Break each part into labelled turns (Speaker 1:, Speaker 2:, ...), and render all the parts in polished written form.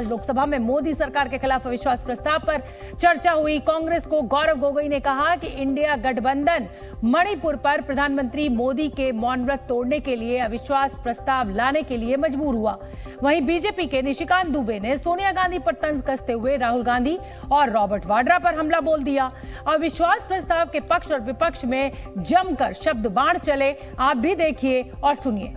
Speaker 1: आज लोकसभा में मोदी सरकार के खिलाफ अविश्वास प्रस्ताव पर चर्चा हुई। कांग्रेस को गौरव गोगोई ने कहा कि इंडिया गठबंधन मणिपुर पर प्रधानमंत्री मोदी के मौन व्रत तोड़ने के लिए अविश्वास प्रस्ताव लाने के लिए मजबूर हुआ। वहीं बीजेपी के निशिकांत दुबे ने सोनिया गांधी पर तंज कसते हुए राहुल गांधी और रॉबर्ट वाड्रा पर हमला बोल दिया। अविश्वास प्रस्ताव के पक्ष और विपक्ष में जमकर शब्द बाण चले। आप भी देखिए और सुनिए।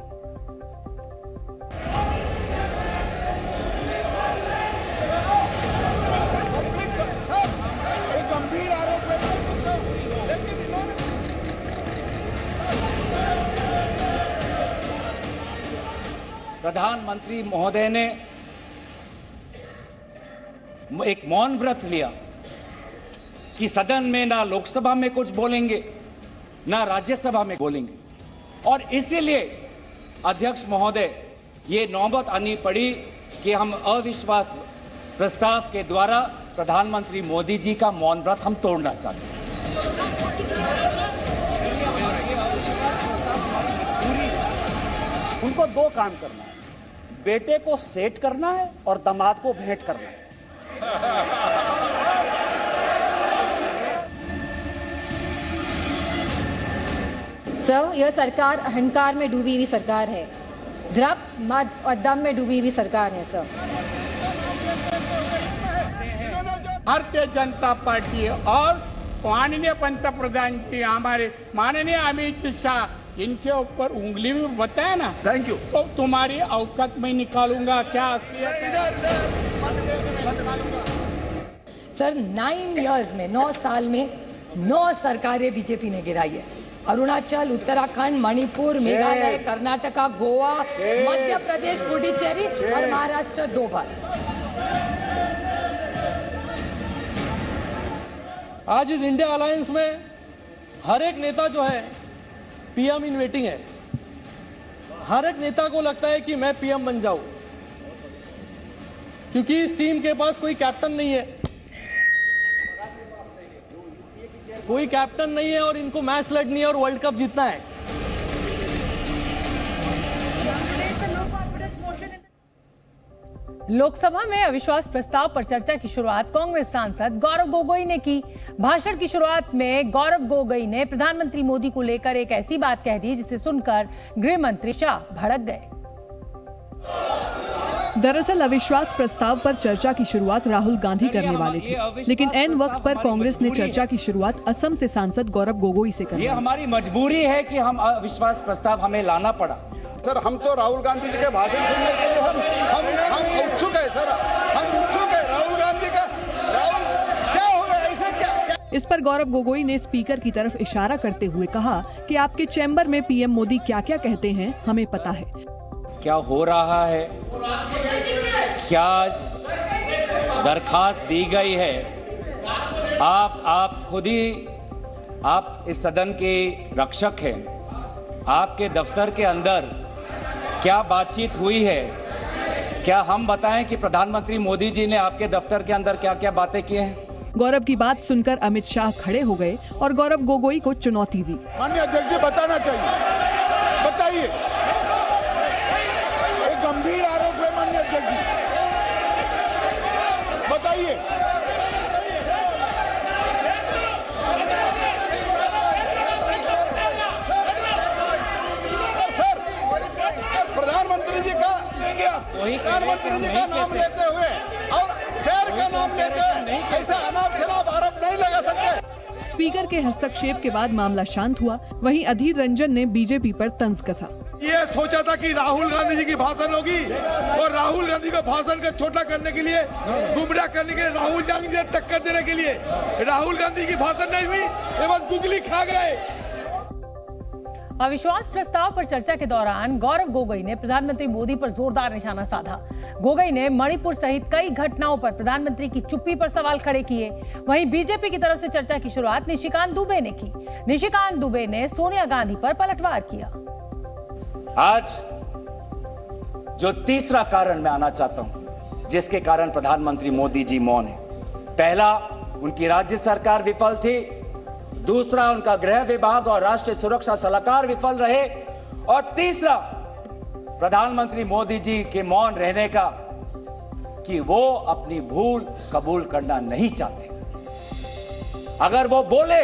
Speaker 2: प्रधानमंत्री महोदय ने एक मौन व्रत लिया कि सदन में ना लोकसभा में कुछ बोलेंगे ना राज्यसभा में बोलेंगे, और इसीलिए अध्यक्ष महोदय ये नौबत आनी पड़ी कि हम अविश्वास प्रस्ताव के द्वारा प्रधानमंत्री मोदी जी का मौन व्रत हम तोड़ना चाहते हैं।
Speaker 3: उनको दो काम करना है, बेटे को सेट करना है और दामाद को भेंट करना है।
Speaker 4: सर, यह सरकार अहंकार में डूबी हुई सरकार है, द्रव मद और दम में डूबी हुई सरकार है। सर,
Speaker 5: भारतीय जनता पार्टी और माननीय पंतप्रधान जी हमारे माननीय अमित शाह, इनके ऊपर उंगली में बताया ना, थैंक यू, तो तुम्हारी औकात में निकालूंगा क्या
Speaker 4: सर 9 इयर्स में 9 साल में 9 सरकारें बीजेपी ने गिराई है। अरुणाचल, उत्तराखंड, मणिपुर, मेघालय, कर्नाटका, गोवा, मध्य प्रदेश, पुडुचेरी और महाराष्ट्र 2 बार।
Speaker 6: आज इस इंडिया अलायंस में हर एक नेता जो है पीएम इन वेटिंग है। हर एक नेता को लगता है कि मैं पीएम बन जाऊं, क्योंकि इस टीम के पास कोई कैप्टन नहीं है, कोई कैप्टन नहीं है और इनको मैच लड़नी है और वर्ल्ड कप जीतना है।
Speaker 1: लोकसभा में अविश्वास प्रस्ताव पर चर्चा की शुरुआत कांग्रेस सांसद गौरव गोगोई ने की। भाषण की शुरुआत में गौरव गोगोई ने प्रधानमंत्री मोदी को लेकर एक ऐसी बात कह दी जिसे सुनकर गृह मंत्री शाह भड़क गए।
Speaker 7: दरअसल अविश्वास प्रस्ताव पर चर्चा की शुरुआत राहुल गांधी करने वाले थे, लेकिन ऐन वक्त पर कांग्रेस ने चर्चा की शुरुआत असम से सांसद गौरव गोगोई से कर दी।
Speaker 2: ये हमारी मजबूरी है कि हम अविश्वास प्रस्ताव हमें लाना पड़ा।
Speaker 8: सर, हम तो राहुल गांधी जी के भाषण सुनने के लिए हम उत्सुक है। सर, हम उत्सुक है राहुल गांधी का। राहुल क्या होगा, ऐसे क्या?
Speaker 7: इस पर गौरव गोगोई ने स्पीकर की तरफ इशारा करते हुए कहा कि आपके चैम्बर में पीएम मोदी क्या क्या कहते हैं हमें पता है।
Speaker 2: क्या हो रहा है, क्या दरखास्त दी गई है, आप खुद ही, आप इस सदन के रक्षक हैं। आपके दफ्तर के अंदर क्या बातचीत हुई है, क्या हम बताएं कि प्रधानमंत्री मोदी जी ने आपके दफ्तर के अंदर क्या क्या बातें की हैं?
Speaker 7: गौरव की बात सुनकर अमित शाह खड़े हो गए और गौरव गोगोई को चुनौती दी।
Speaker 8: माननीय अध्यक्ष जी, बताना चाहिए, बताइए। एक गंभीर आरोप है माननीय अध्यक्ष जी, बताइए। प्रधानमंत्री जी का लेंगे आप, प्रधानमंत्री जी का नाम लेते हुए और शेर का नाम लेते हुए ऐसा अनाप शनाप आरोप नहीं लगा सकते।
Speaker 7: स्पीकर के हस्तक्षेप के बाद मामला शांत हुआ। वहीं अधीर रंजन ने बीजेपी पर तंज कसा।
Speaker 8: ये सोचा था कि राहुल गांधी जी की भाषण होगी और राहुल गांधी का भाषण को छोटा करने के लिए, गुमराह करने के लिए, राहुल गांधी जी टक्कर देने के लिए राहुल गांधी की भाषण नहीं हुई, ये बस गुगली खा गए।
Speaker 1: अविश्वास प्रस्ताव पर चर्चा के दौरान गौरव गोगोई ने प्रधानमंत्री मोदी पर जोरदार निशाना साधा। गोगोई ने मणिपुर सहित कई घटनाओं पर प्रधानमंत्री की चुप्पी पर सवाल खड़े किए। वहीं बीजेपी की तरफ से चर्चा की शुरुआत निशिकांत दुबे ने की। निशिकांत दुबे ने सोनिया गांधी पर पलटवार किया।
Speaker 2: आज जो तीसरा कारण मैं आना चाहता हूं जिसके कारण प्रधानमंत्री मोदी जी मौन है, पहला उनकी राज्य सरकार विफल थी, दूसरा उनका गृह विभाग और राष्ट्रीय सुरक्षा सलाहकार विफल रहे, और तीसरा प्रधानमंत्री मोदी जी के मौन रहने का कि वो अपनी भूल कबूल करना नहीं चाहते। अगर वो बोले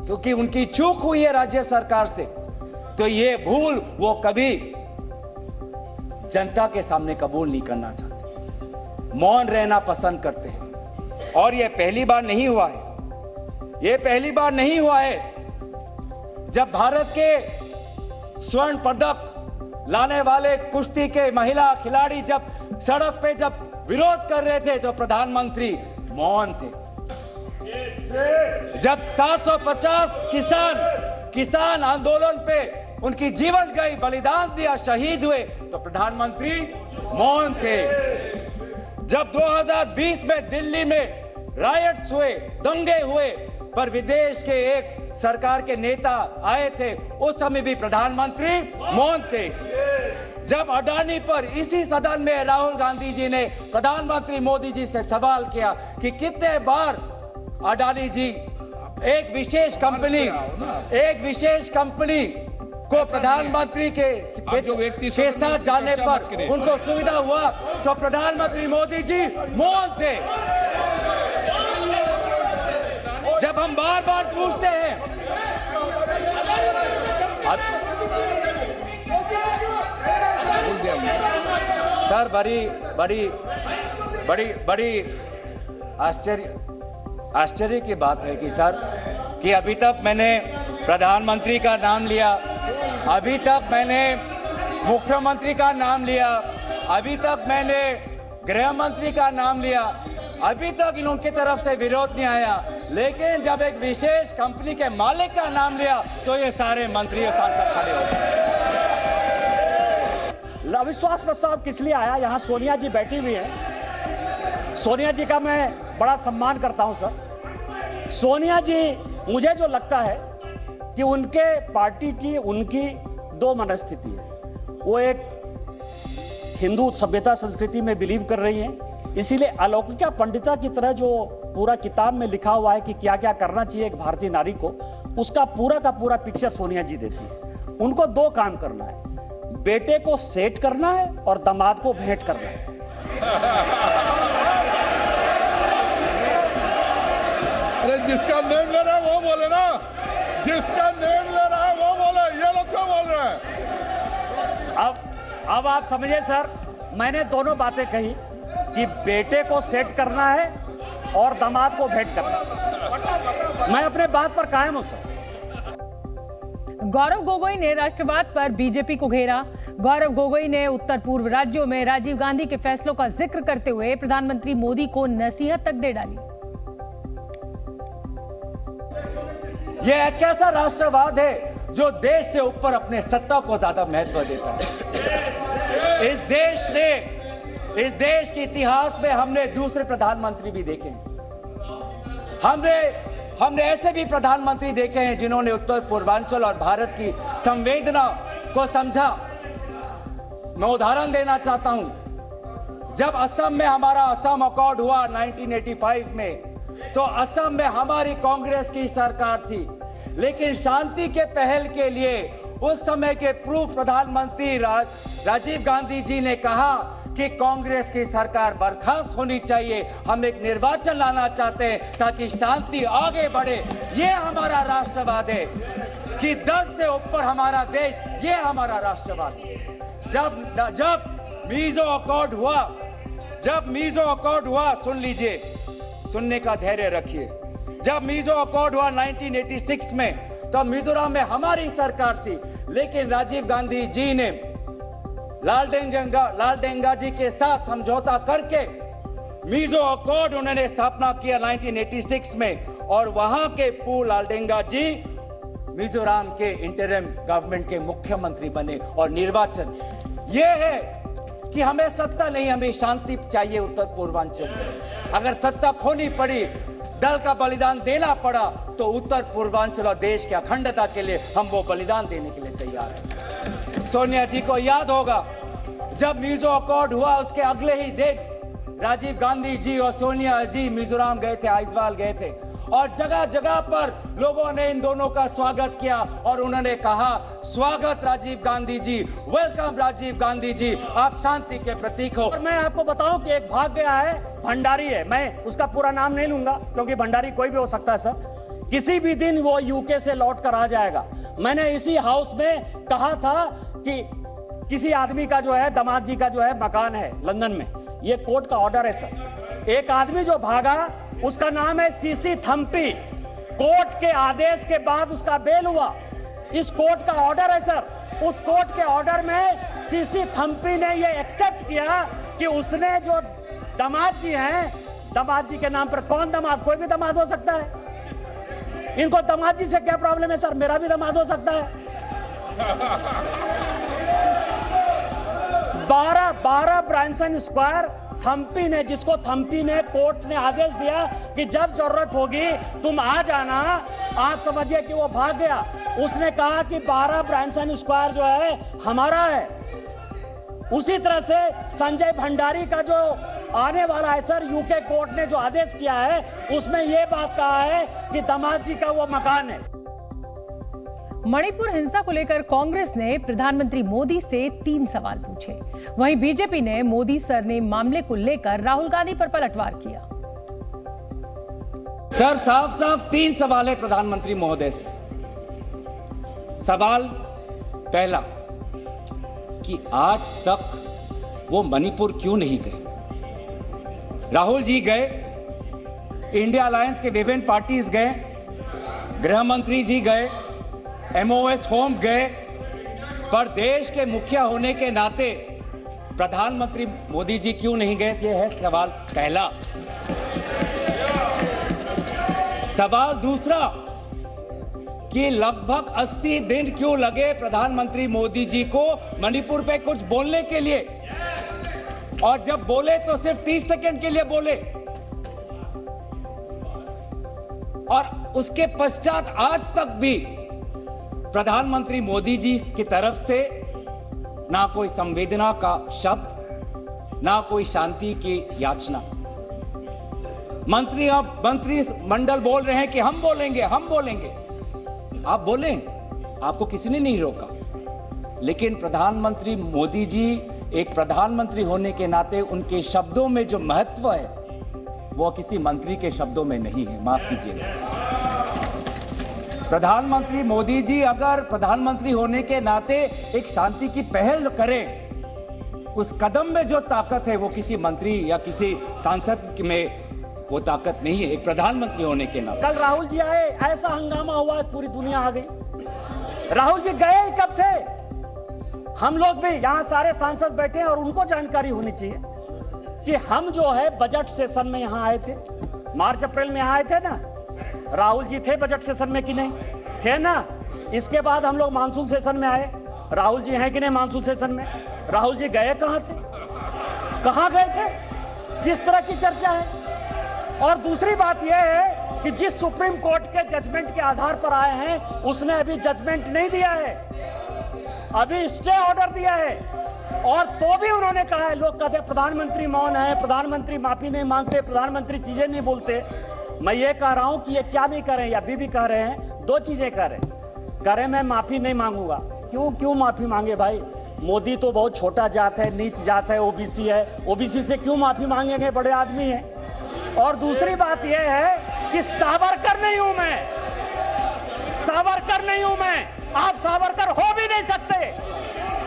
Speaker 2: तो कि उनकी चूक हुई है राज्य सरकार से, तो ये भूल वो कभी जनता के सामने कबूल नहीं करना चाहते, मौन रहना पसंद करते हैं। और ये पहली बार नहीं हुआ है, ये पहली बार नहीं हुआ है जब भारत के स्वर्ण पदक लाने वाले कुश्ती के महिला खिलाड़ी जब सड़क पे जब विरोध कर रहे थे तो प्रधानमंत्री मौन थे। जब 750 किसान आंदोलन पे उनकी जीवन गई, बलिदान दिया, शहीद हुए, तो प्रधानमंत्री मौन थे। जब 2020 में दिल्ली में रायट्स हुए, दंगे हुए, पर विदेश के एक सरकार के नेता आए थे, उस समय भी प्रधानमंत्री मौन थे। जब अडानी पर इसी सदन में राहुल गांधी जी ने प्रधानमंत्री मोदी जी से सवाल किया कि कितने बार अडानी जी एक विशेष कंपनी को प्रधानमंत्री के साथ जाने पर उनको सुविधा हुआ, तो प्रधानमंत्री मोदी जी मौन थे। जब हम बार बार पूछते हैं, सर बड़ी आश्चर्य की बात है कि सर कि अभी तक मैंने प्रधानमंत्री का नाम लिया, अभी तक मैंने मुख्यमंत्री का नाम लिया, अभी तक मैंने गृह मंत्री का नाम लिया, अभी तक इनकी तरफ से विरोध नहीं आया, लेकिन जब एक विशेष कंपनी के मालिक का नाम लिया तो ये सारे मंत्री और सांसद खड़े हो गए।
Speaker 3: अविश्वास प्रस्ताव किस लिए आया? यहाँ सोनिया जी बैठी हुई हैं। सोनिया जी का मैं बड़ा सम्मान करता हूं सर। सोनिया जी, मुझे जो लगता है कि उनके पार्टी की उनकी दो मनस्थिति है। वो एक हिंदू सभ्यता संस्कृति में बिलीव कर रही हैं, इसीलिए अलौकिका पंडिता की तरह जो पूरा किताब में लिखा हुआ है कि क्या क्या करना चाहिए एक भारतीय नारी को, उसका पूरा का पूरा पिक्चर सोनिया जी देती है। उनको दो काम करना है, बेटे को सेट करना है और दामाद को भेंट करना है।
Speaker 8: अरे जिसका नेम ले रहा है वो बोले ना, जिसका नेम ले रहा है वो बोले, ये लोग क्यों बोल रहे हैं?
Speaker 3: अब आप समझे सर, मैंने दोनों बातें कही कि बेटे को सेट करना है और दामाद को भेंट करना है। मैं अपने बात पर कायम हूं सर।
Speaker 1: गौरव गोगोई ने राष्ट्रवाद पर बीजेपी को घेरा। गौरव गोगोई ने उत्तर पूर्व राज्यों में राजीव गांधी के फैसलों का जिक्र करते हुए प्रधानमंत्री मोदी को नसीहत तक दे डाली।
Speaker 2: यह एक ऐसा राष्ट्रवाद है जो देश से ऊपर अपने सत्ता को ज्यादा महत्व देता है। इस देश के इतिहास में हमने दूसरे प्रधानमंत्री भी देखे हैं। हमने ऐसे भी प्रधानमंत्री देखे हैं जिन्होंने उत्तर पूर्वांचल और भारत की संवेदना को समझा। मैं उदाहरण देना चाहता हूं। जब असम में हमारा असम अकॉर्ड हुआ 1985 में, तो असम में हमारी कांग्रेस की सरकार थी, लेकिन शांति के पहल के लिए उस समय के पूर्व प्रधानमंत्री राजीव गांधी जी ने कहा कि कांग्रेस की सरकार बर्खास्त होनी चाहिए, हम एक निर्वाचन लाना चाहते हैं ताकि शांति आगे बढ़े। ये हमारा राष्ट्रवाद है कि दर्द से ऊपर हमारा देश, ये हमारा राष्ट्रवाद है। जब मीजो अकॉर्ड हुआ, सुन लीजिए, सुनने का धैर्य रखिए। जब मीजो अकॉर्ड हुआ 1986 में, तो मिजोरम में हमारी सरकार थी, लेकिन राजीव गांधी जी ने लालडेंगा जी के साथ समझौता करके मीजो अकॉर्ड उन्होंने स्थापना किया 1986 में, और वहां के पू लालडेंगा जी मिजोरम के इंटरिम गवर्नमेंट के मुख्यमंत्री बने। और निर्वाचन ये है कि हमें सत्ता नहीं, हमें शांति चाहिए उत्तर पूर्वांचल में। अगर सत्ता खोनी पड़ी, दल का बलिदान देना पड़ा, तो उत्तर पूर्वांचल और देश की अखंडता के लिए हम वो बलिदान देने के लिए तैयार हैं। सोनिया जी को याद होगा, जब मीजो अकॉर्ड हुआ उसके अगले ही दिन राजीव गांधी जी और सोनिया जी मिजोरम गए थे, आइजवाल गए थे, और जगह जगह पर लोगों ने इन दोनों का स्वागत किया और उन्होंने कहा, स्वागत राजीव गांधी जी, वेलकम राजीव गांधी जी, आप शांति के प्रतीक हो।
Speaker 3: और मैं आपको बताऊं कि एक भाग गया है, भंडारी है, मैं उसका पूरा नाम नहीं लूंगा क्योंकि भंडारी कोई भी हो सकता है सर, किसी भी दिन वो यूके से लौट कर आ जाएगा। मैंने इसी हाउस में कहा था कि किसी आदमी का जो है, दामाद जी का जो है मकान है लंदन में, ये कोर्ट का ऑर्डर है सर। एक आदमी जो भागा उसका नाम है सीसी थम्पी, कोर्ट के आदेश के बाद उसका बेल हुआ, इस कोर्ट का ऑर्डर है सर। उस कोर्ट के ऑर्डर में सीसी थम्पी ने ये एक्सेप्ट किया कि उसने जो दामाद जी हैं, दामाद जी के नाम पर, कौन दामाद, कोई भी दामाद हो सकता है, इनको दामाद जी से क्या प्रॉब्लम है सर, मेरा भी दामाद हो सकता है। 12 ब्रांसन स्क्वायर थम्पी ने, जिसको थम्पी ने, कोर्ट ने आदेश दिया कि जब जरूरत होगी तुम आ जाना, आप समझिए कि वो भाग गया। उसने कहा कि 12 ब्रांसन स्क्वायर जो है हमारा है। उसी तरह से संजय भंडारी का जो आने वाला है सर, यूके कोर्ट ने जो आदेश किया है उसमें यह बात कहा है कि दामाद जी का वो मकान है।
Speaker 1: मणिपुर हिंसा को लेकर कांग्रेस ने प्रधानमंत्री मोदी से 3 सवाल पूछे। वहीं बीजेपी ने मोदी सर ने मामले को लेकर राहुल गांधी पर पलटवार किया।
Speaker 2: सर, साफ साफ 3 सवाल है प्रधानमंत्री महोदय से। सवाल पहला कि आज तक वो मणिपुर क्यों नहीं गए। राहुल जी गए, इंडिया अलायंस के विभिन्न पार्टीज गए, गृह मंत्री जी गए, एमओएस होम गए, पर देश के मुखिया होने के नाते प्रधानमंत्री मोदी जी क्यों नहीं गए, ये है सवाल पहला। सवाल दूसरा कि लगभग 80 दिन क्यों लगे प्रधानमंत्री मोदी जी को मणिपुर पे कुछ बोलने के लिए, और जब बोले तो सिर्फ 30 सेकंड के लिए बोले, और उसके पश्चात आज तक भी प्रधानमंत्री मोदी जी की तरफ से ना कोई संवेदना का शब्द, ना कोई शांति की याचना। मंत्री मंडल बोल रहे हैं कि हम बोलेंगे, हम बोलेंगे। आप बोलें, आपको किसी ने नहीं रोका, लेकिन प्रधानमंत्री मोदी जी एक प्रधानमंत्री होने के नाते उनके शब्दों में जो महत्व है वो किसी मंत्री के शब्दों में नहीं है। माफ कीजिएगा, प्रधानमंत्री मोदी जी अगर प्रधानमंत्री होने के नाते एक शांति की पहल करें, उस कदम में जो ताकत है वो किसी मंत्री या किसी सांसद में वो ताकत नहीं है, एक प्रधानमंत्री होने के नाते।
Speaker 3: कल राहुल जी आए, ऐसा हंगामा हुआ, पूरी दुनिया आ गई। राहुल जी गए ही कब थे? हम लोग भी यहाँ सारे सांसद बैठे हैं और उनको जानकारी होनी चाहिए कि हम जो है बजट सेशन में यहाँ आए थे, मार्च अप्रैल में यहाँ आए थे ना। राहुल जी थे बजट सेशन में कि नहीं थे ना? इसके बाद हम लोग मानसून सेशन में आए, राहुल जी हैं कि नहीं मानसून सेशन में? राहुल जी गए कहाँ थे, कहाँ गए थे, किस तरह की चर्चा है? और दूसरी बात यह है कि जिस सुप्रीम कोर्ट के जजमेंट के आधार पर आए हैं उसने अभी जजमेंट नहीं दिया है, अभी स्टे ऑर्डर दिया है, और तो भी उन्होंने कहा है, लोग कहते हैं प्रधानमंत्री मौन है, प्रधानमंत्री माफी नहीं मांगते, प्रधानमंत्री चीजें नहीं बोलते। मैं ये कह रहा हूं कि ये क्या नहीं कर रहे हैं, अभी भी कह रहे हैं, 2 चीजें कह रहे हैं, मैं माफी नहीं मांगूंगा। क्यों माफी मांगे भाई? मोदी तो बहुत छोटा जात है, नीच जात है, ओबीसी है, ओबीसी से क्यों माफी मांगेंगे, बड़े आदमी हैं। और दूसरी बात यह है कि सावरकर नहीं हूं मैं, सावरकर नहीं हूं मैं, आप सावरकर हो भी नहीं सकते,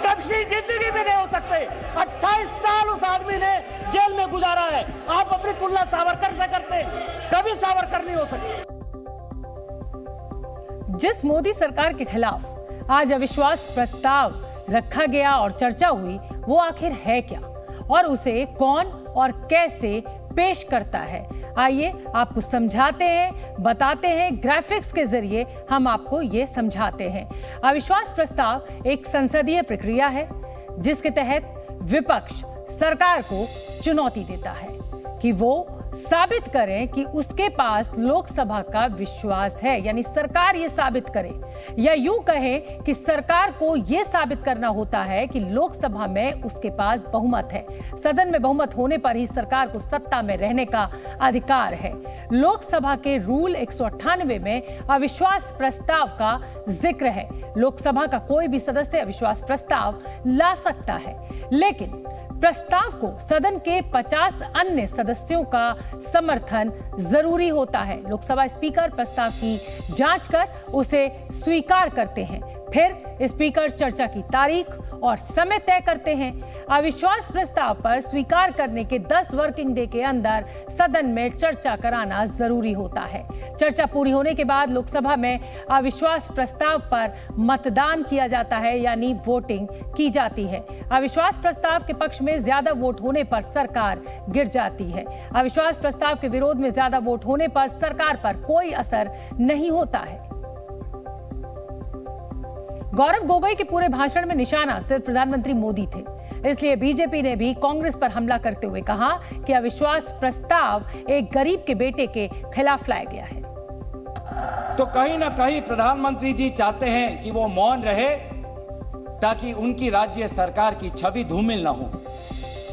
Speaker 3: कभी जिंदगी में नहीं हो सकते। 28 साल उस आदमी ने जेल में गुजारा है, आप अपनी तुलना सावरकर से करते, कभी सावरकर नहीं हो सकते।
Speaker 1: जिस मोदी सरकार के खिलाफ आज अविश्वास प्रस्ताव रखा गया और चर्चा हुई, वो आखिर है क्या और उसे कौन और कैसे पेश करता है, आइए आपको समझाते हैं, बताते हैं, ग्राफिक्स के जरिए हम आपको ये समझाते हैं। अविश्वास प्रस्ताव एक संसदीय प्रक्रिया है जिसके तहत विपक्ष सरकार को चुनौती देता है कि वो साबित करें कि उसके पास लोकसभा का विश्वास है, यानी सरकार ये साबित करे, या यूं कहें कि सरकार को यह साबित करना होता है कि लोकसभा में उसके पास बहुमत है। सदन में बहुमत होने पर ही सरकार को सत्ता में रहने का अधिकार है। लोकसभा के रूल 198 में अविश्वास प्रस्ताव का जिक्र है। लोकसभा का कोई भी सदस्य अविश्वास प्रस्ताव ला सकता है, लेकिन प्रस्ताव को सदन के 50 अन्य सदस्यों का समर्थन जरूरी होता है। लोकसभा स्पीकर प्रस्ताव की जांच कर उसे स्वीकार करते हैं, फिर स्पीकर चर्चा की तारीख और समय तय करते हैं। अविश्वास प्रस्ताव पर स्वीकार करने के 10 वर्किंग डे के अंदर सदन में चर्चा कराना जरूरी होता है। चर्चा पूरी होने के बाद लोकसभा में अविश्वास प्रस्ताव पर मतदान किया जाता है, यानी वोटिंग की जाती है। अविश्वास प्रस्ताव के पक्ष में ज्यादा वोट होने पर सरकार गिर जाती है। अविश्वास प्रस्ताव के विरोध में ज्यादा वोट होने पर सरकार पर कोई असर नहीं होता है। गौरव गोगोई के पूरे भाषण में निशाना सिर्फ प्रधानमंत्री मोदी थे, इसलिए बीजेपी ने भी कांग्रेस पर हमला करते हुए कहा कि अविश्वास प्रस्ताव एक गरीब के बेटे के खिलाफ लाया गया है।
Speaker 2: तो कहीं ना कहीं प्रधानमंत्री जी चाहते हैं कि वो मौन रहे ताकि उनकी राज्य सरकार की छवि धूमिल ना हो,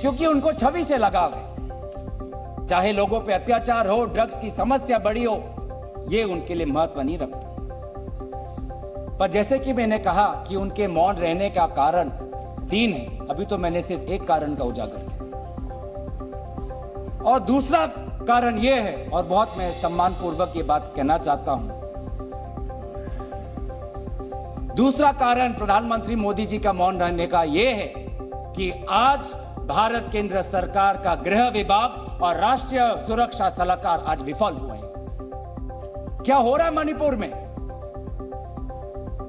Speaker 2: क्योंकि उनको छवि से लगाव है। चाहे लोगों पे अत्याचार हो, ड्रग्स की समस्या बड़ी हो, ये उनके लिए महत्व नहीं रखता। पर जैसे कि मैंने कहा कि उनके मौन रहने का कारण 3 है, अभी तो मैंने सिर्फ एक कारण का उजागर किया। और दूसरा कारण यह है, और बहुत मैं सम्मानपूर्वक ये बात कहना चाहता हूं, दूसरा कारण प्रधानमंत्री मोदी जी का मौन रहने का यह है कि आज भारत केंद्र सरकार का गृह विभाग और राष्ट्रीय सुरक्षा सलाहकार आज विफल हुए हैं। क्या हो रहा है मणिपुर में?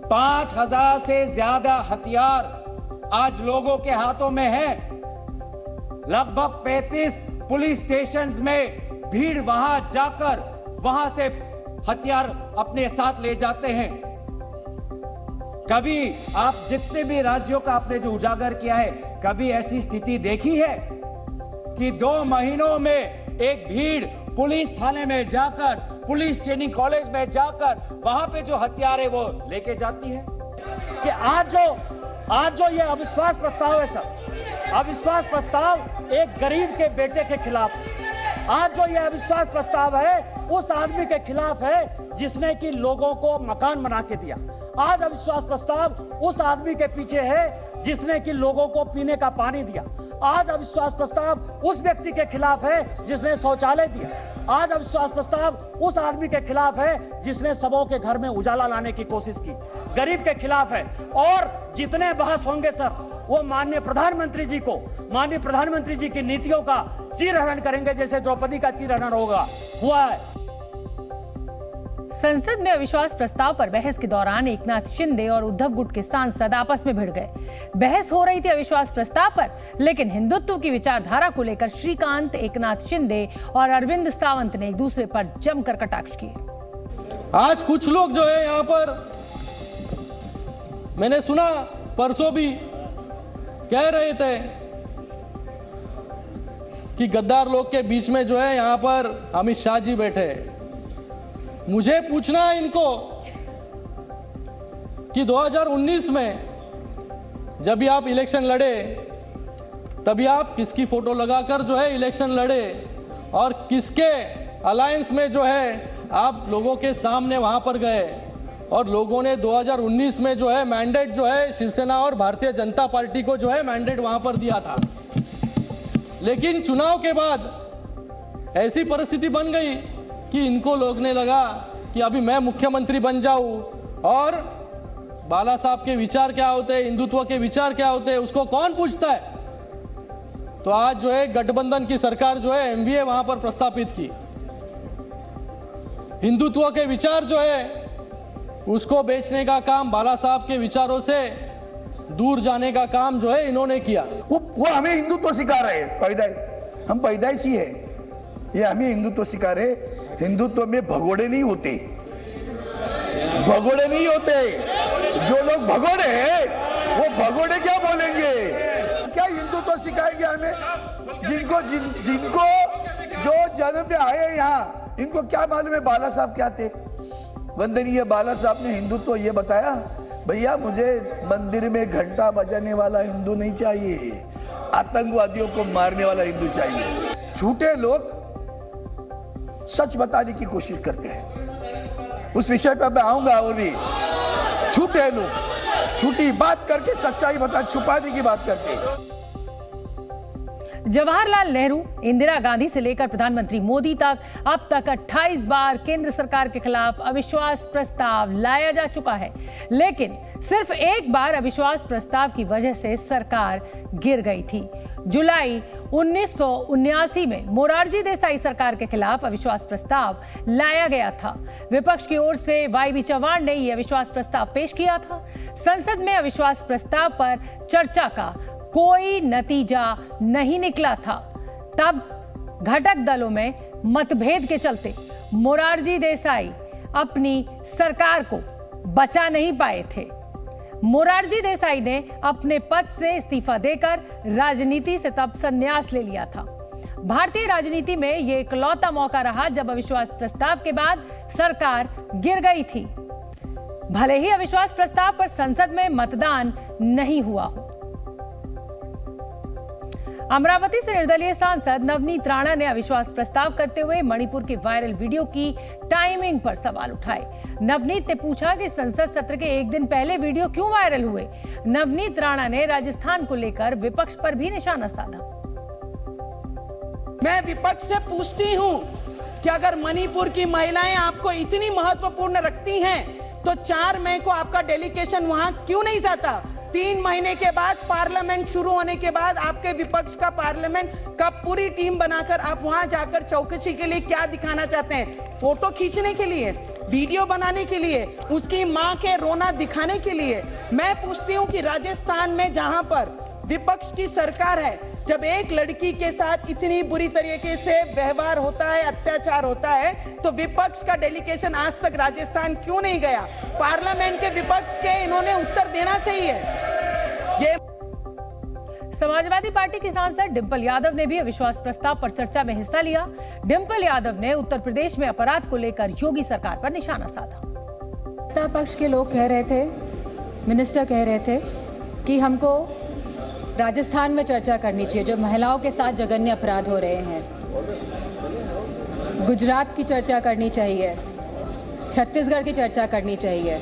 Speaker 2: 5000 से ज्यादा हथियार आज लोगों के हाथों में है। लगभग 35 पुलिस स्टेशंस में भीड़ वहां जाकर वहां से हथियार अपने साथ ले जाते हैं। कभी आप जितने भी राज्यों का आपने जो उजागर किया है, कभी ऐसी स्थिति देखी है कि 2 महीनों में एक भीड़ पुलिस थाने में जाकर, पुलिस ट्रेनिंग कॉलेज में जाकर वहां पे जो हथियार है वो लेके जाती है?
Speaker 3: कि आज जो ये अविश्वास प्रस्ताव है सर, अविश्वास प्रस्ताव एक गरीब के बेटे के खिलाफ। आज जो ये अविश्वास प्रस्ताव है उस आदमी के खिलाफ है जिसने कि लोगों को मकान बना के दिया। आज अविश्वास प्रस्ताव उस आदमी के पीछे है जिसने कि लोगों को पीने का पानी दिया। आज अविश्वास प्रस्ताव उस व्यक्ति के खिलाफ है जिसने शौचालय दिया। आज अविश्वास प्रस्ताव उस आदमी के खिलाफ है जिसने सबों के घर में उजाला लाने की कोशिश की। गरीब के खिलाफ है। और जितने बहस होंगे सर, वो माननीय प्रधानमंत्री जी की नीतियों का चीरहरण करेंगे, जैसे द्रौपदी का चीरहरण हुआ है।
Speaker 1: संसद में अविश्वास प्रस्ताव पर बहस के दौरान एकनाथ शिंदे और उद्धव गुट के सांसद आपस में भिड़ गए। बहस हो रही थी अविश्वास प्रस्ताव पर, लेकिन हिंदुत्व की विचारधारा को लेकर श्रीकांत, एकनाथ शिंदे और अरविंद सावंत ने एक दूसरे पर जमकर कटाक्ष किए।
Speaker 6: आज कुछ लोग जो है यहाँ पर, मैंने सुना परसों भी कह रहे थे कि गद्दार लोग के बीच में जो है यहाँ पर अमित शाह जी बैठे हैं। मुझे पूछना है इनको कि 2019 में जब भी आप इलेक्शन लड़े, तभी आप किसकी फोटो लगाकर जो है इलेक्शन लड़े और किसके अलायंस में जो है आप लोगों के सामने वहां पर गए, और लोगों ने 2019 में जो है मैंडेट जो है शिवसेना और भारतीय जनता पार्टी को जो है मैंडेट वहां पर दिया था। लेकिन चुनाव के बाद ऐसी परिस्थिति बन गई कि इनको लोगने लगा कि अभी मैं मुख्यमंत्री बन जाऊं, और बाला साहब के विचार क्या होते हैं, हिंदुत्व के विचार क्या होते हैं, उसको कौन पूछता है। तो आज जो है गठबंधन की सरकार जो है एमवीए वहां पर प्रस्तापित की। हिंदुत्व के विचार जो है उसको बेचने का काम, बाला साहब के विचारों से दूर जाने का काम जो है इन्होंने किया।
Speaker 9: वो हमें हिंदुत्व सिखा रहे हैं, हम पैदाइशी है, ये हमें हिंदुत्व सिखा रहे। हिंदुत्व में भगोड़े नहीं होते, भगोड़े नहीं होते। जो लोग भगोड़े हैं वो भगोड़े क्या बोलेंगे? क्या हिंदुत्व तो सिखाएंगे हमें? जिनको जो जन्म में आए यहाँ, इनको क्या मालूम है बाला साहब क्या थे? वंदनीय बाला साहब ने हिंदुत्व ये बताया, भैया मुझे मंदिर में घंटा बजाने वाला हिंदू नहीं चाहिए, आतंकवादियों को मारने वाला हिंदू चाहिए। झूठे लोग सच बताने की कोशिश करते हैं, उस विषय पर मैं आऊंगा। और भी झूठे लोग झूठी बात करके सच्चाई बता छुपाने की बात करते हैं।
Speaker 1: जवाहरलाल नेहरू, इंदिरा गांधी से लेकर प्रधानमंत्री मोदी तक अब तक 28 बार केंद्र सरकार के खिलाफ अविश्वास प्रस्ताव लाया जा चुका है, लेकिन सिर्फ एक बार अविश्वास प्रस्ताव की वजह से सरकार गिर गई थी। जुलाई 1979 में मोरारजी देसाई सरकार के खिलाफ अविश्वास प्रस्ताव लाया गया था। विपक्ष की ओर से वाई चौहान ने यह अविश्वास प्रस्ताव पेश किया था। संसद में अविश्वास प्रस्ताव पर चर्चा का कोई नतीजा नहीं निकला था। तब घटक दलों में मतभेद के चलते मोरारजी देसाई अपनी सरकार को बचा नहीं पाए थे। मोरारजी देसाई ने अपने पद से इस्तीफा देकर राजनीति से तब संन्यास ले लिया था। भारतीय राजनीति में यह इकलौता मौका रहा जब अविश्वास प्रस्ताव के बाद सरकार गिर गई थी, भले ही अविश्वास प्रस्ताव पर संसद में मतदान नहीं हुआ हो। अमरावती से निर्दलीय सांसद नवनीत राणा ने अविश्वास प्रस्ताव करते हुए मणिपुर के वायरल वीडियो की टाइमिंग पर सवाल उठाए। नवनीत ने पूछा कि संसद सत्र के एक दिन पहले वीडियो क्यों वायरल हुए। नवनीत राणा ने राजस्थान को लेकर विपक्ष पर भी निशाना साधा।
Speaker 10: मैं विपक्ष से पूछती हूं कि अगर मणिपुर की महिलाएं आपको इतनी महत्वपूर्ण रखती हैं तो 4 मई को आपका डेलीगेशन वहां क्यों नहीं जाता? 3 महीने के बाद पार्लियामेंट शुरू होने के बाद आपके विपक्ष का पार्लियामेंट का पूरी टीम बनाकर आप वहां जाकर चौकसी के लिए क्या दिखाना चाहते हैं? फोटो खींचने के लिए, वीडियो बनाने के लिए, उसकी मां के रोना दिखाने के लिए? मैं पूछती हूं कि राजस्थान में जहां पर विपक्ष की सरकार है, जब एक लड़की के साथ इतनी बुरी तरीके से व्यवहार होता है, अत्याचार होता है, तो विपक्ष का डेलीगेशन आज तक राजस्थान क्यों नहीं गया? पार्लियामेंट के विपक्ष के इन्होंने उत्तर देना चाहिए। ये
Speaker 1: समाजवादी पार्टी की सांसद डिंपल यादव ने भी अविश्वास प्रस्ताव पर चर्चा में हिस्सा लिया। डिंपल यादव ने उत्तर प्रदेश में अपराध को लेकर योगी सरकार पर निशाना साधा।
Speaker 11: सत्ता पक्ष के लोग कह रहे थे, मिनिस्टर कह रहे थे कि हमको राजस्थान में चर्चा करनी चाहिए, जो महिलाओं के साथ जघन्य अपराध हो रहे हैं। गुजरात की चर्चा करनी चाहिए, छत्तीसगढ़ की चर्चा करनी चाहिए,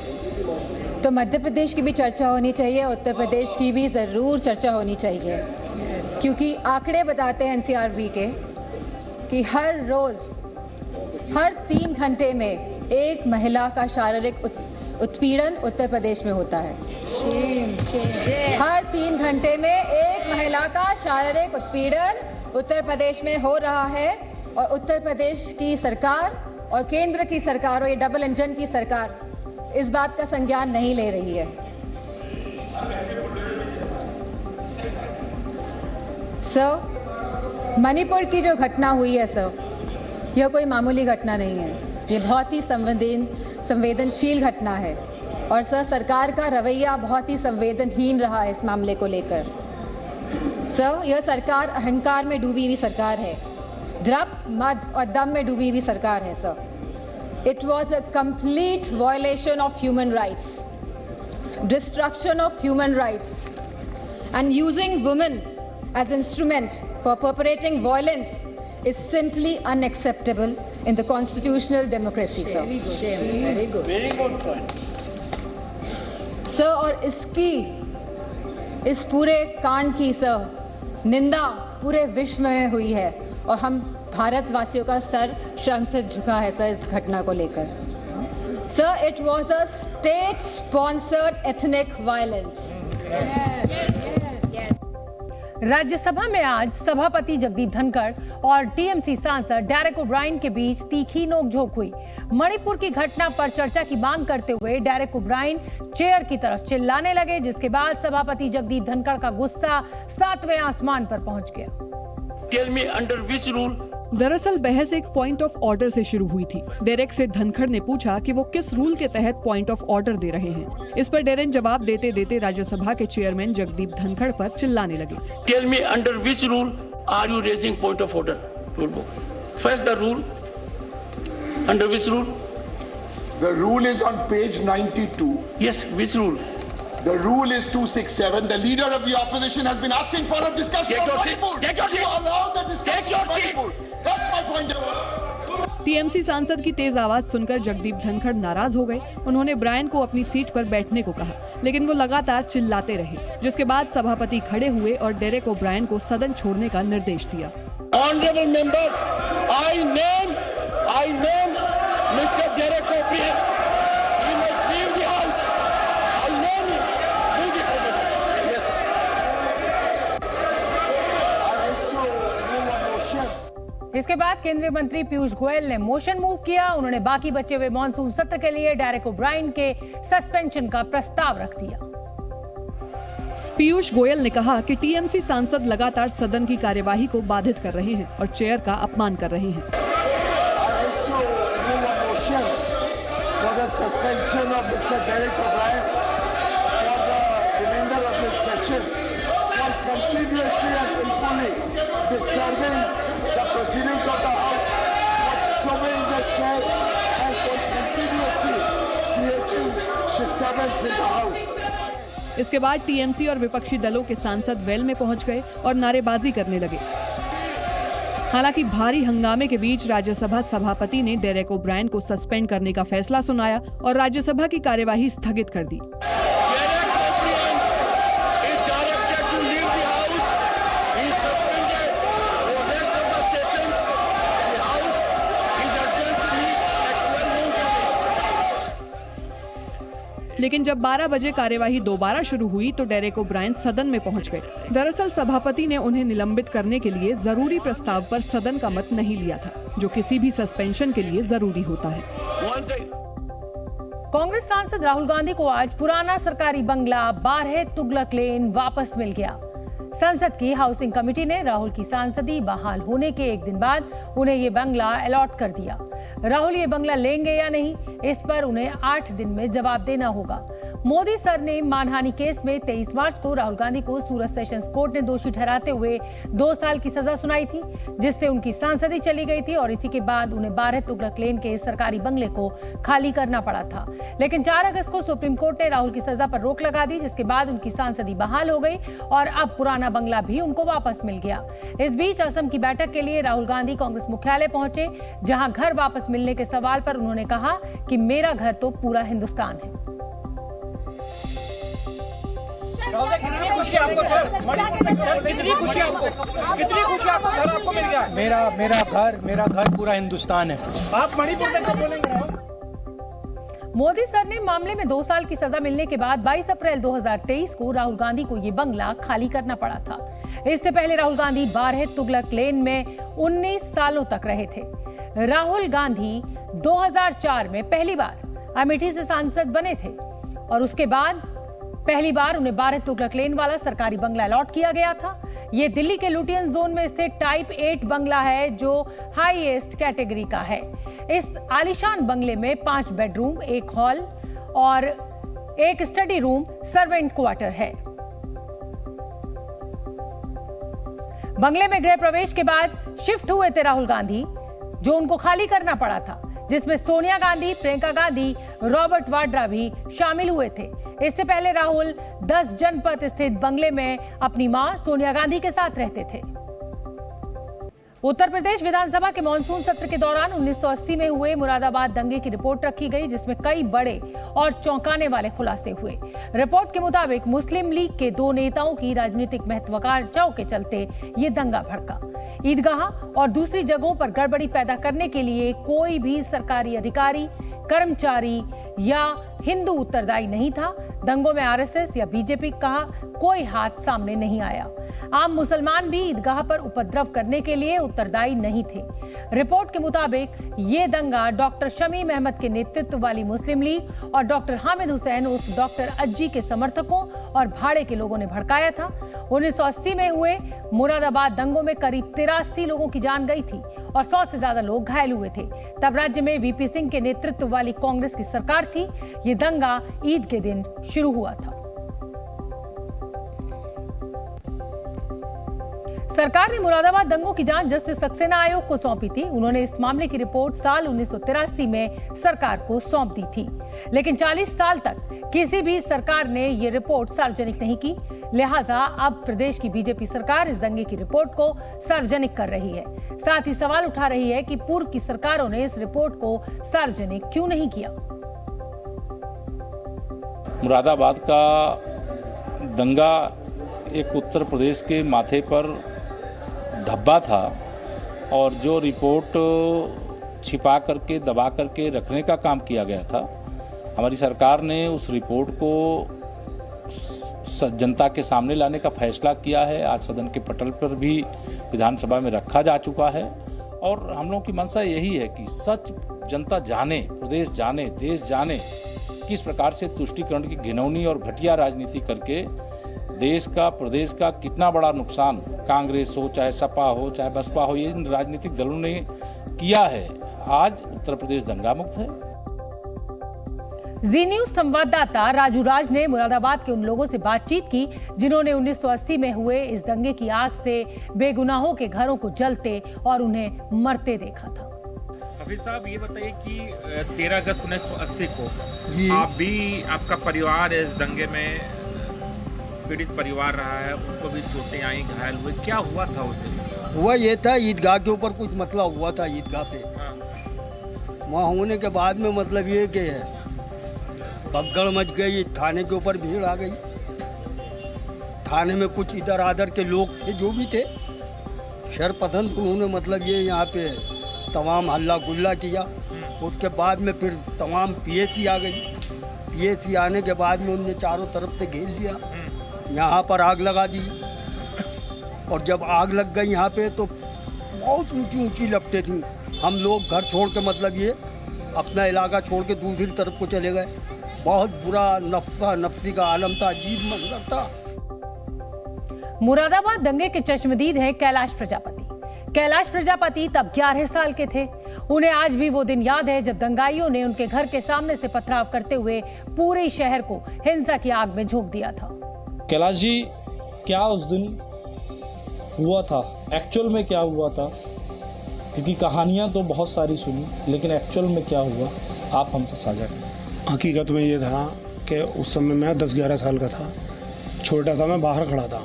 Speaker 11: तो मध्य प्रदेश की भी चर्चा होनी चाहिए, उत्तर प्रदेश की भी ज़रूर चर्चा होनी चाहिए, क्योंकि आंकड़े बताते हैं एनसीआरबी के कि हर रोज़, हर 3 घंटे में एक महिला का शारीरिक उत्पीड़न उत्तर प्रदेश में होता है। हर 3 घंटे में एक महिला का शारीरिक उत्पीड़न उत्तर प्रदेश में हो रहा है, और उत्तर प्रदेश की सरकार और केंद्र की सरकार और ये डबल इंजन की सरकार इस बात का संज्ञान नहीं ले रही है। सर, मणिपुर की जो घटना हुई है सर, यह कोई मामूली घटना नहीं है, ये बहुत ही संवेदनशील घटना है। और सर, सरकार का रवैया बहुत ही संवेदनहीन रहा है इस मामले को लेकर। सर, यह सरकार अहंकार में डूबी हुई सरकार है, द्रप, मद और दम में डूबी हुई सरकार है sir. It was a complete violation of human rights, destruction of human rights, and using women as instrument for perpetrating violence is simply unacceptable in the constitutional democracy, sir. Very good point. Sir, और इस पूरे कांड की sir निंदा पूरे विश्व में हुई है, और हम भारतवासियों का सर शर्म से झुका है सर इस घटना को लेकर। Sir, it was a state sponsored ethnic violence.
Speaker 1: Rajya Sabha में आज सभापति जगदीप धनखड़ और टीएमसी सांसद डेरेक ओब्रायन के बीच तीखी नोकझोंक हुई। मणिपुर की घटना पर चर्चा की मांग करते हुए डेरेक ओब्रायन चेयर की तरफ चिल्लाने लगे, जिसके बाद सभापति जगदीप धनखड़ का गुस्सा 7वें आसमान पर पहुंच गया।
Speaker 12: Tell me under which rule
Speaker 7: दरअसल बहस एक पॉइंट ऑफ ऑर्डर से शुरू हुई थी। डेरेक से धनखड़ ने पूछा कि वो किस रूल के तहत पॉइंट ऑफ ऑर्डर दे रहे हैं। इस पर डेरेन जवाब देते देते राज्यसभा के चेयरमैन जगदीप धनखड़ पर चिल्लाने लगे।
Speaker 12: Tell me under which rule are you raising point of order? Rule book first the rule under which rule?
Speaker 13: The rule is on page 92.
Speaker 12: Yes, which rule?
Speaker 13: The rule is 267. The leader of the opposition has been asking for a discussion on Manipur.
Speaker 12: Take your seat.
Speaker 13: You allow the discussion on Manipur. That's my point of view.
Speaker 7: TMC सांसद की तेज आवाज सुनकर जगदीप धनखड़ नाराज हो गए। उन्होंने Brian को अपनी सीट पर बैठने को कहा, लेकिन वो लगातार चिल्लाते रहे, जिसके बाद सभापति खड़े हुए और डेरेक ओब्रायन को सदन छोड़ने का निर्देश दिया।
Speaker 12: Honorable members, I name Mr. Derek O'Brien. He must leave the house. I name him. Leave the house. Yes.
Speaker 13: I wish to move a motion.
Speaker 1: इसके बाद केंद्रीय मंत्री पीयूष गोयल ने मोशन मूव किया। उन्होंने बाकी बचे हुए मॉनसून सत्र के लिए डेरेक ओब्रायन के सस्पेंशन का प्रस्ताव रख दिया।
Speaker 7: पीयूष गोयल ने कहा कि टीएमसी सांसद लगातार सदन की कार्यवाही को बाधित कर रहे हैं और चेयर का अपमान कर रहे हैं।
Speaker 13: For the suspension of Mr. Derek O'Brien for the remainder of this session for continuously and willfully disturbing the proceedings of the House, for disobeying the chair and for continuously creating disturbance in the House.
Speaker 7: इसके बाद TMC और विपक्षी दलों के सांसद well में पहुंच गए और नारेबाजी करने लगे। हालांकि भारी हंगामे के बीच राज्यसभा सभापति ने डेरेक ओब्रायन को सस्पेंड करने का फैसला सुनाया और राज्यसभा की कार्यवाही स्थगित कर दी। लेकिन जब 12 बजे कार्यवाही दोबारा शुरू हुई तो डेरेक ओब्रायन सदन में पहुंच गए। दरअसल सभापति ने उन्हें निलंबित करने के लिए जरूरी प्रस्ताव पर सदन का मत नहीं लिया था, जो किसी भी सस्पेंशन के लिए जरूरी होता है।
Speaker 1: कांग्रेस सांसद राहुल गांधी को आज पुराना सरकारी बंगला 12 तुगलक लेन वापस मिल गया। संसद की हाउसिंग कमेटी ने राहुल की सांसदी बहाल होने के एक दिन बाद उन्हें ये बंगला अलॉट कर दिया। राहुल ये बंगला लेंगे या नहीं, इस पर उन्हें 8 दिन में जवाब देना होगा। मोदी सर ने मानहानि केस में 23 मार्च को राहुल गांधी को सूरत सेशंस कोर्ट ने दोषी ठहराते हुए 2 साल की सजा सुनाई थी, जिससे उनकी सांसदी चली गई थी और इसी के बाद उन्हें 12 तुगलक लेन के सरकारी बंगले को खाली करना पड़ा था। लेकिन 4 अगस्त को सुप्रीम कोर्ट ने राहुल की सजा पर रोक लगा दी, जिसके बाद उनकी सांसदी बहाल हो गई और अब पुराना बंगला भी उनको वापस मिल गया। इस बीच असम की बैठक के लिए राहुल गांधी कांग्रेस मुख्यालय पहुंचे, जहां घर वापस मिलने के सवाल पर उन्होंने कहा कि मेरा घर तो पूरा हिंदुस्तान है।
Speaker 3: कितनी खुशी आपको सर? कितनी खुशी आपको? कितनी खुशी आपको? घर आपको मिल गया? मेरा घर पूरा हिंदुस्तान है। आप मणिपुर में कब बोलेंगे?
Speaker 1: मोदी सर ने मामले में 2 साल की सजा मिलने के बाद 22 अप्रैल 2023 को राहुल गांधी को ये बंगला खाली करना पड़ा था। इससे पहले राहुल गांधी 12 तुगलक लेन में 19 सालों तक रहे थे। राहुल गांधी 2004 में पहली बार अमेठी से सांसद बने थे और उसके बाद पहली बार उन्हें 12 तुगलक लेन वाला सरकारी बंगला अलॉट किया गया था। ये दिल्ली के लुटियन जोन में स्थित टाइप 8 बंगला है, जो हाईएस्ट कैटेगरी का है। इस आलीशान बंगले में 5 बेडरूम, 1 हॉल और 1 स्टडी रूम, सर्वेंट क्वार्टर है। बंगले में गृह प्रवेश के बाद शिफ्ट हुए थे राहुल गांधी, जो उनको खाली करना पड़ा था, जिसमें सोनिया गांधी, प्रियंका गांधी, रॉबर्ट वाड्रा भी शामिल हुए थे। इससे पहले राहुल 10 जनपद स्थित बंगले में अपनी मां सोनिया गांधी के साथ रहते थे। उत्तर प्रदेश विधानसभा के मानसून सत्र के दौरान 1980 में हुए मुरादाबाद दंगे की रिपोर्ट रखी गई, जिसमें कई बड़े और चौंकाने वाले खुलासे हुए। रिपोर्ट के मुताबिक मुस्लिम लीग के 2 नेताओं की राजनीतिक महत्वाकांक्षाओं के चलते ये दंगा भड़का। ईदगाह और दूसरी जगहों पर गड़बड़ी पैदा करने के लिए कोई भी सरकारी अधिकारी, कर्मचारी या हिंदू उत्तरदायी नहीं था। दंगों में आरएसएस या बीजेपी का कोई हाथ सामने नहीं आया। आम मुसलमान भी ईदगाह पर उपद्रव करने के लिए उत्तरदायी नहीं थे। रिपोर्ट के मुताबिक ये दंगा डॉक्टर शमीम अहमद के नेतृत्व वाली मुस्लिम लीग और डॉक्टर हामिद हुसैन उर्फ डॉक्टर अज्जी के समर्थकों और भाड़े के लोगों ने भड़काया था। 1980 में हुए मुरादाबाद दंगों में करीब 83 लोगों की जान गई थी और 100 से ज्यादा लोग घायल हुए थे। तब राज्य में वीपी सिंह के नेतृत्व वाली कांग्रेस की सरकार थी। ये दंगा ईद के दिन शुरू हुआ था। सरकार ने मुरादाबाद दंगों की जांच जस्टिस सक्सेना आयोग को सौंपी थी। उन्होंने इस मामले की रिपोर्ट साल 1983 में सरकार को सौंप दी थी, लेकिन 40 साल तक किसी भी सरकार ने ये रिपोर्ट सार्वजनिक नहीं की। लिहाजा अब प्रदेश की बीजेपी सरकार इस दंगे की रिपोर्ट को सार्वजनिक कर रही है। साथ ही सवाल उठा रही है कि पूर्व की सरकारों ने इस रिपोर्ट को सार्वजनिक क्यों नहीं किया।
Speaker 14: मुरादाबाद का दंगा एक उत्तर प्रदेश के माथे पर धब्बा था और जो रिपोर्ट छिपा करके दबा करके रखने का काम किया गया था, हमारी सरकार ने उस रिपोर्ट को जनता के सामने लाने का फैसला किया है। आज सदन के पटल पर भी विधानसभा में रखा जा चुका है और हम लोगों की मंशा यही है कि सच जनता जाने, प्रदेश जाने, देश जाने किस प्रकार से तुष्टीकरण की घिनौनी और घटिया राजनीति करके देश का, प्रदेश का कितना बड़ा नुकसान कांग्रेस हो, चाहे सपा हो, चाहे बसपा हो, ये राजनीतिक दलों ने किया है। आज उत्तर प्रदेश दंगा मुक्त है।
Speaker 1: जी न्यूज संवाददाता राजू राज ने मुरादाबाद के उन लोगों से बातचीत की जिन्होंने 1980 में हुए इस दंगे की आग से बेगुनाहों के घरों को जलते और उन्हें मरते देखा था।
Speaker 15: हफीज साहब, ये बताइए कि 13 अगस्त 1980 को
Speaker 16: जी
Speaker 15: आप भी, आपका परिवार इस दंगे में पीड़ित परिवार रहा है, उनको भी चोटें आई, घायल हुए, क्या हुआ था उस दिन?
Speaker 16: हुआ ये था, ईदगाह के ऊपर कुछ मसला हुआ था ईदगाह पे। वहाँ होने के बाद में मतलब ये कि भगदड़ मच गई, थाने के ऊपर भीड़ आ गई। थाने में कुछ इधर आधर के लोग थे जो भी थे शरपसंद, उन्होंने मतलब ये यहाँ पे तमाम हल्ला गुल्ला किया। उसके बाद में फिर तमाम पीएसी आ गई। पीएसी आने के बाद में उनने चारों तरफ से घेर लिया, यहाँ पर आग लगा दी। और जब आग लग गई यहाँ पे तो बहुत ऊंची ऊंची लपटें थी। हम लोग घर छोड़ के मतलब ये अपना इलाका छोड़ के दूसरी तरफ को चले गए। बहुत बुरा नफ्सी का आलम था, अजीब मंजर था।
Speaker 1: मुरादाबाद दंगे के चश्मदीद हैं कैलाश प्रजापति। कैलाश प्रजापति तब 11 साल के थे। उन्हें आज भी वो दिन याद है जब दंगाइयों ने उनके घर के सामने से पथराव करते हुए पूरे शहर को हिंसा की आग में झोंक दिया था।
Speaker 17: कैलाश जी, क्या उस दिन हुआ था, एक्चुअल में क्या हुआ था? क्योंकि कहानियां तो बहुत सारी सुनी, लेकिन एक्चुअल में क्या हुआ आप हमसे साझा करें।
Speaker 18: हकीकत में ये था कि उस समय मैं 10-11 साल का था, छोटा था, मैं बाहर खड़ा था।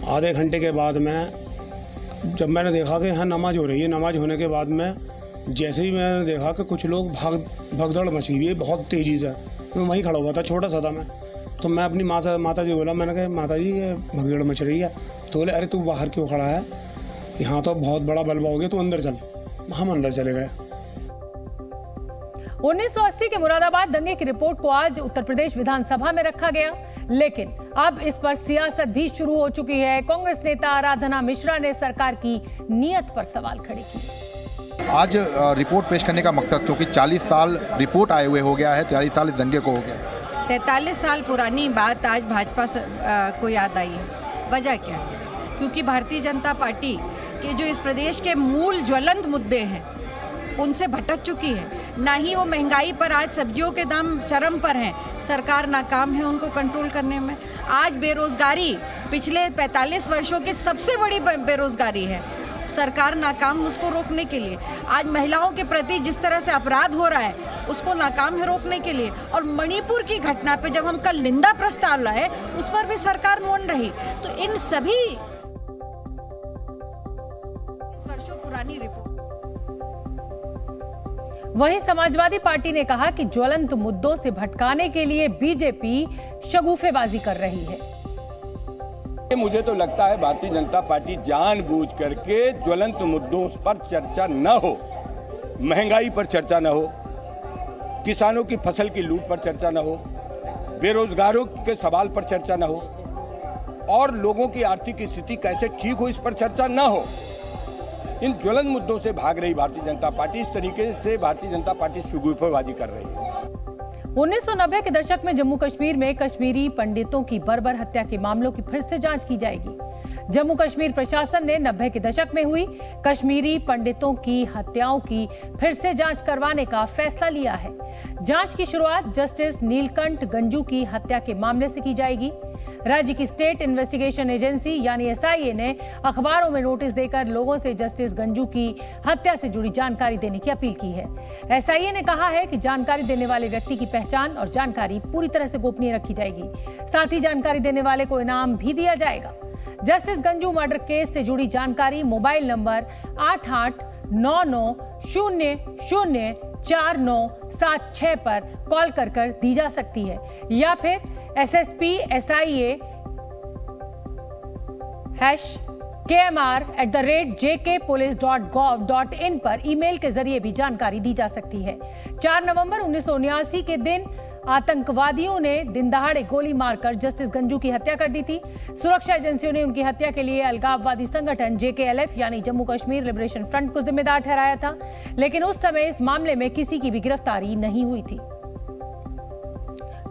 Speaker 18: आधे घंटे के बाद में जब मैंने देखा कि यहाँ नमाज हो रही है, नमाज होने के बाद में जैसे ही मैंने देखा कि कुछ लोग भगदड़ मची हुई है बहुत तेज़ी से, मैं वहीं खड़ा हुआ था, छोटा सा था मैं। तो मैं अपनी माता जी बोला, मैंने कहा माता जी ये भगदड़ मच रही है। तो बोले अरे तू बाहर क्यों खड़ा है, यहाँ तो बहुत बड़ा बलबा हो गया, तू अंदर चल। हम अंदर चले गए।
Speaker 1: 1980 के मुरादाबाद दंगे की रिपोर्ट को आज उत्तर प्रदेश विधानसभा में रखा गया, लेकिन अब इस पर सियासत भी शुरू हो चुकी है। कांग्रेस नेता आराधना मिश्रा ने सरकार की नीयत पर सवाल खड़े किए।
Speaker 19: आज रिपोर्ट पेश करने का मकसद, क्योंकि 40 साल रिपोर्ट आए हुए हो गया है, 43 साल इस दंगे को हो गया।
Speaker 20: 43 साल पुरानी बात आज भाजपा को याद आई है। वजह क्या है? क्योंकि भारतीय जनता पार्टी के जो इस प्रदेश के मूल ज्वलंत मुद्दे हैं उनसे भटक चुकी है। ना ही वो महंगाई पर, आज सब्जियों के दाम चरम पर हैं, सरकार नाकाम है उनको कंट्रोल करने में। आज बेरोजगारी पिछले 45 वर्षों की सबसे बड़ी बेरोजगारी है, सरकार नाकाम उसको रोकने के लिए। आज महिलाओं के प्रति जिस तरह से अपराध हो रहा है उसको नाकाम है रोकने के लिए। और मणिपुर की घटना पे जब हम कल निंदा प्रस्ताव लाए उस पर भी सरकार मौन रही। तो इन सभी वर्षों पुरानी रिपोर्ट।
Speaker 1: वहीं समाजवादी पार्टी ने कहा कि ज्वलंत मुद्दों से भटकाने के लिए बीजेपी शगुफेबाजी कर रही है।
Speaker 21: मुझे तो लगता है भारतीय जनता पार्टी जानबूझ करके ज्वलंत मुद्दों पर चर्चा न हो, महंगाई पर चर्चा न हो, किसानों की फसल की लूट पर चर्चा न हो, बेरोजगारों के सवाल पर चर्चा न हो और लोगों की आर्थिक स्थिति कैसे ठीक हो इस पर चर्चा न हो। इन ज्वलंत मुद्दों से भाग रही भारतीय जनता पार्टी, इस तरीके से भारतीय जनता पार्टी शगुफेबाजी कर रही है।
Speaker 1: 1990 के दशक में जम्मू कश्मीर में कश्मीरी पंडितों की बर्बर हत्या के मामलों की फिर से जांच की जाएगी। जम्मू कश्मीर प्रशासन ने 90 के दशक में हुई कश्मीरी पंडितों की हत्याओं की फिर से जांच करवाने का फैसला लिया है। जांच की शुरुआत जस्टिस नीलकंठ गंजू की हत्या के मामले से की जाएगी। राज्य की स्टेट इन्वेस्टिगेशन एजेंसी यानी एसआईए ने अखबारों में नोटिस देकर लोगों से जस्टिस गंजू की हत्या से जुड़ी जानकारी देने की अपील की है। एसआईए ने कहा है कि जानकारी देने वाले व्यक्ति की पहचान और जानकारी पूरी तरह से गोपनीय रखी जाएगी। साथ ही जानकारी देने वाले को इनाम भी दिया जाएगा। जस्टिस गंजू मर्डर केस से जुड़ी जानकारी मोबाइल नंबर 8899004976 पर कॉल कर दी जा सकती है या फिर ssp@kmr@jkpolice.gov.in पर ईमेल के जरिए भी जानकारी दी जा सकती है। 4 नवंबर 1979 के दिन आतंकवादियों ने दिन दहाड़े गोली मारकर जस्टिस गंजू की हत्या कर दी थी। सुरक्षा एजेंसियों ने उनकी हत्या के लिए अलगाववादी संगठन JKLF यानी जम्मू कश्मीर लिबरेशन फ्रंट को जिम्मेदार ठहराया था, लेकिन उस समय इस मामले में किसी की भी गिरफ्तारी नहीं हुई थी।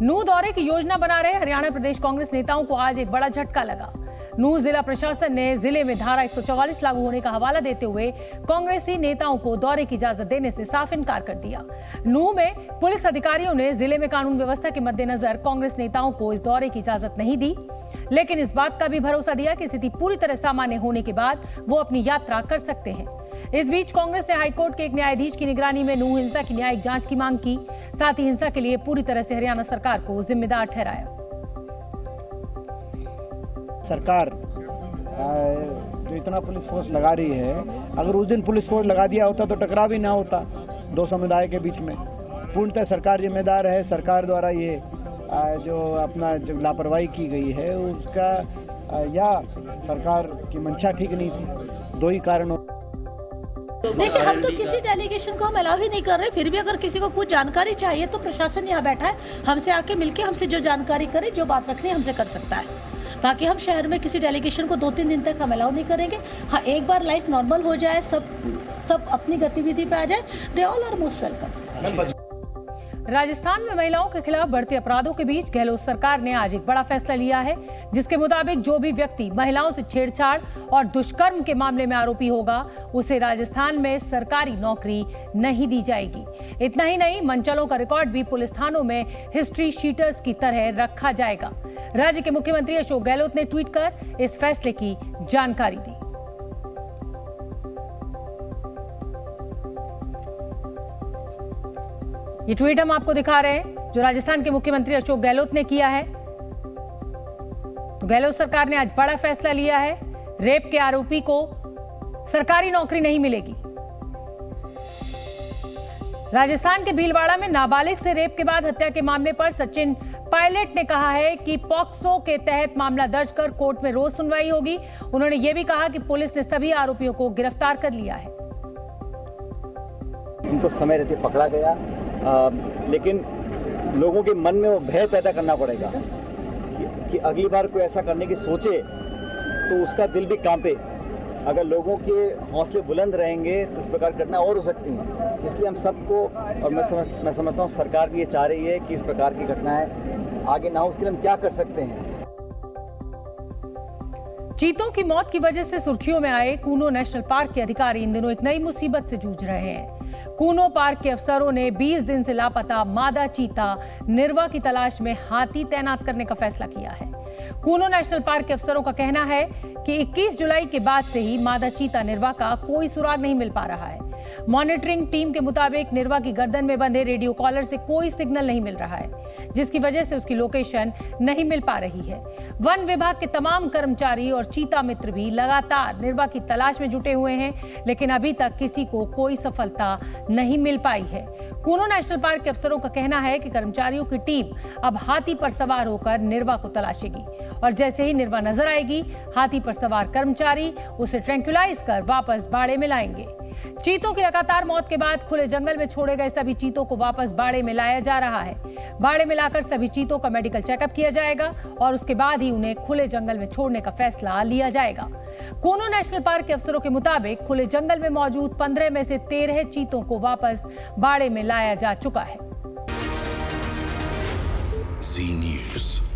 Speaker 1: नूह दौरे की योजना बना रहे हरियाणा प्रदेश कांग्रेस नेताओं को आज एक बड़ा झटका लगा। नूह जिला प्रशासन ने जिले में धारा 144 लागू होने का हवाला देते हुए कांग्रेसी नेताओं को दौरे की इजाजत देने से साफ इनकार कर दिया। नूह में पुलिस अधिकारियों ने जिले में कानून व्यवस्था के मद्देनजर कांग्रेस नेताओं को इस दौरे की इजाजत नहीं दी, लेकिन इस बात का भी भरोसा दिया कि स्थिति पूरी तरह सामान्य होने के बाद वो अपनी यात्रा कर सकते हैं। इस बीच कांग्रेस ने हाईकोर्ट के एक न्यायाधीश की निगरानी में नूह हिंसा की न्यायिक जांच की मांग की। साथ ही हिंसा के लिए पूरी तरह से हरियाणा सरकार को जिम्मेदार ठहराया।
Speaker 5: सरकार जो इतना पुलिस फोर्स लगा रही है, अगर उस दिन पुलिस फोर्स लगा दिया होता तो टकराव ही ना होता दो समुदाय के बीच में। पूर्णतः सरकार जिम्मेदार है। सरकार द्वारा ये जो अपना जो लापरवाही की गई है उसका या सरकार की मंशा ठीक नहीं थी, दो ही कारण।
Speaker 22: देखिए, हम तो किसी डेलीगेशन को हम अलाउ ही नहीं कर रहे, फिर भी अगर किसी को कुछ जानकारी चाहिए तो प्रशासन यहाँ बैठा है, हमसे आके मिलके हमसे जो जानकारी करे, जो बात रखनी है हमसे कर सकता है। बाकी हम शहर में किसी डेलीगेशन को 2-3 दिन तक हम अलाउ नहीं करेंगे। हाँ, एक बार लाइफ नॉर्मल हो जाए, सब अपनी गतिविधि पे आ जाए, they all are most welcome.
Speaker 1: Rajasthan में महिलाओं के खिलाफ बढ़ते अपराधों के बीच गहलोत सरकार ने आज एक बड़ा फैसला लिया है, जिसके मुताबिक जो भी व्यक्ति महिलाओं से छेड़छाड़ और दुष्कर्म के मामले में आरोपी होगा, उसे राजस्थान में सरकारी नौकरी नहीं दी जाएगी। इतना ही नहीं, मंचलों का रिकॉर्ड भी पुलिस थानों में हिस्ट्री शीटर्स की तरह रखा जाएगा। राज्य के मुख्यमंत्री अशोक गहलोत ने ट्वीट कर इस फैसले की जानकारी दी। ये ट्वीट हम आपको दिखा रहे हैं जो राजस्थान के मुख्यमंत्री अशोक गहलोत ने किया है। तो गहलोत सरकार ने आज बड़ा फैसला लिया है, रेप के आरोपी को सरकारी नौकरी नहीं मिलेगी। राजस्थान के भीलवाड़ा में नाबालिग से रेप के बाद हत्या के मामले पर सचिन पायलट ने कहा है कि पॉक्सो के तहत मामला दर्ज कर कोर्ट में रोज सुनवाई होगी। उन्होंने यह भी कहा कि पुलिस ने सभी आरोपियों को गिरफ्तार कर लिया है।
Speaker 23: उनको समय रहते पकड़ा गया, लेकिन लोगों के मन में वो भय पैदा करना पड़ेगा कि अगली बार कोई ऐसा करने की सोचे तो उसका दिल भी कांपे। अगर लोगों के हौसले बुलंद रहेंगे तो इस प्रकार घटना और हो सकती हैं। इसलिए हम सबको, और मैं समझता हूँ सरकार भी ये चाह रही है कि इस प्रकार की घटनाएं आगे ना हो। उसके लिए हम क्या कर सकते हैं।
Speaker 1: चीतों की मौत की वजह से सुर्खियों में आए कूनो नेशनल पार्क के अधिकारी इन दिनों एक नई मुसीबत से जूझ रहे हैं। कूनो पार्क के अफसरों ने 20 दिन से लापता मादा चीता निर्वा की तलाश में हाथी तैनात करने का फैसला किया है। कूनो नेशनल पार्क के अफसरों का कहना है कि 21 जुलाई के बाद से ही मादा चीता निर्वा का कोई सुराग नहीं मिल पा रहा है। मॉनिटरिंग टीम के मुताबिक निर्वा की गर्दन में बंधे रेडियो कॉलर से कोई सिग्नल नहीं मिल रहा है, जिसकी वजह से उसकी लोकेशन नहीं मिल पा रही है। वन विभाग के तमाम कर्मचारी और चीता मित्र भी लगातार निर्वा की तलाश में जुटे हुए हैं, लेकिन अभी तक किसी को कोई सफलता नहीं मिल पाई है। कूनो नेशनल पार्क के अफसरों का कहना है कि कर्मचारियों की टीम अब हाथी पर सवार होकर निर्वा को तलाशेगी और जैसे ही निर्वा नजर आएगी, हाथी पर सवार कर्मचारी उसे ट्रैंक्विलाइज कर वापस बाड़े में लाएंगे। चीतों की लगातार मौत के बाद खुले जंगल में छोड़े गए सभी चीतों को वापस बाड़े में लाया जा रहा है। बाड़े में लाकर सभी चीतों का मेडिकल चेकअप किया जाएगा और उसके बाद ही उन्हें खुले जंगल में छोड़ने का फैसला लिया जाएगा। कूनो नेशनल पार्क के अफसरों के मुताबिक खुले जंगल में मौजूद 15 में से 13 चीतों को वापस बाड़े में लाया जा चुका है।
Speaker 24: जी न्यूज़।